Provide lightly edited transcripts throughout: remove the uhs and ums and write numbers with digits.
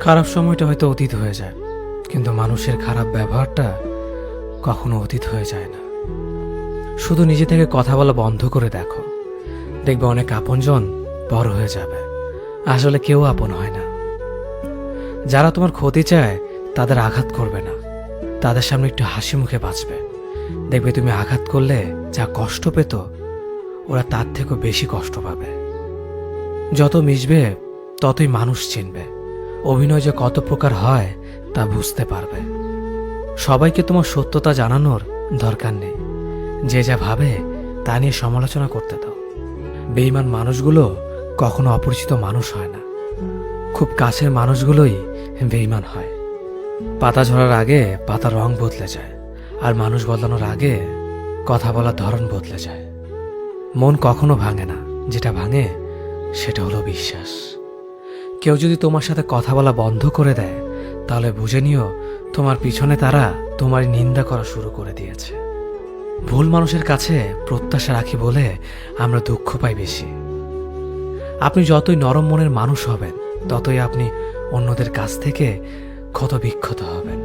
খারাপ সময়টা হয়তো অতীত হয়ে যায়, কিন্তু মানুষের খারাপ ব্যবহারটা কখনো অতীত হয়ে যায় না। শুধু নিজে থেকে কথা বলা বন্ধ করে দেখো, দেখবে অনেক আপনজন বড় হয়ে যাবে। আসলে কেউ আপন হয় না। যারা তোমার ক্ষতি চায় তাদের আঘাত করবে না, তাদের সামনে একটু হাসি মুখে বাঁচবে। দেখবে তুমি আঘাত করলে যা কষ্ট পেত, ওরা তার থেকেও বেশি কষ্ট পাবে। যত মিশবে ততই মানুষ চিনবে। অভিনয় যে কত প্রকার হয় তা বুঝতে পারবে। সবাইকে তোমার সত্যতা জানানোর দরকার নেই। যে যা ভাবে তা নিয়ে সমালোচনা করতে দাও। বেঈমান মানুষগুলো কখনো অপরিচিত মানুষ হয় না, খুব কাছের মানুষগুলোই বেঈমান হয়। পাতা ঝরার আগে পাতার রং বদলে যায়, আর মানুষ বদলানোর আগে কথা বলার ধরন বদলে যায়। মন কখনো ভাঙে না, যেটা ভাঙে সেটা হলো বিশ্বাস। কেউ যদি তোমার সাথে কথা বলা বন্ধ করে দেয়, তাহলে বুঝে নিও তোমার পিছনে তারা তোমার নিন্দা করা শুরু করে দিয়েছে। ভুল মানুষের কাছে প্রত্যাশা রাখি বলে আমরা দুঃখ পাই বেশি। আপনি যতই নরম মনের মানুষ হবেন, ততই আপনি অন্যদের কাছ থেকে ক্ষত বিক্ষত হবেন।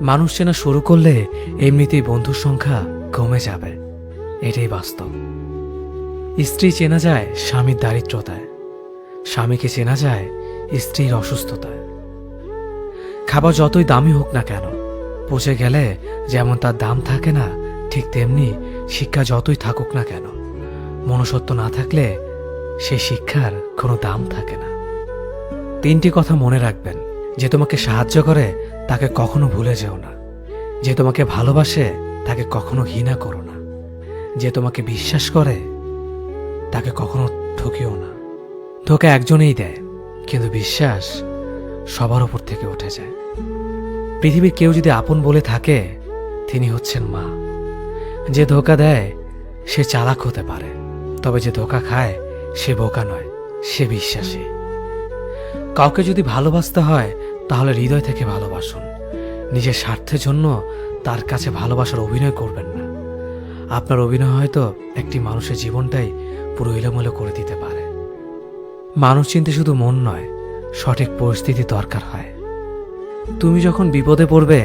মানুষ চেনা শুরু করলে এমনিতেই বন্ধুর সংখ্যা কমে যাবে, এটাই বাস্তব। স্ত্রী চেনা যায় স্বামীর দারিদ্রতায়, স্বামীকে চেনা যায় স্ত্রীর অসুস্থতায়। খাবার যতই দামি হোক না কেন, পচে গেলে যেমন তার দাম থাকে না, ঠিক তেমনি শিক্ষা যতই থাকুক না কেন, মনুষ্যত্ব না থাকলে সেই শিক্ষার কোনো দাম থাকে না। 3টি কথা মনে রাখবেন। যে তোমাকে সাহায্য করে তাকে কখনো ভুলে যেও না। যে তোমাকে ভালোবাসে তাকে কখনো ঘৃণা করো না। যে তোমাকে বিশ্বাস করে তাকে কখনো ঠকিও না। ধোঁকা একজনেই দেয়, কিন্তু বিশ্বাস সবার উপর থেকে উঠে যায়। পৃথিবীর কেউ যদি আপন বলে থাকে, তিনি হচ্ছেন মা। যে ধোঁকা দেয় সে চালাক হতে পারে, তবে যে ধোঁকা খায় সে বোকা নয়, সে বিশ্বাসী। কাউকে যদি ভালোবাসতে হয় তাহলে হৃদয় থেকে ভালোবাসুন। নিজের স্বার্থের জন্য তার কাছে ভালোবাসার অভিনয় করবেন না। আপনার অভিনয় হয়তো একটি মানুষের জীবনটাই পুরো এলোমেলো করে দিতে পারে। মানুষ চিনতে শুধু মন নয়, সঠিক পরিস্থিতি দরকার হয়। তুমি যখন বিপদে পড়বে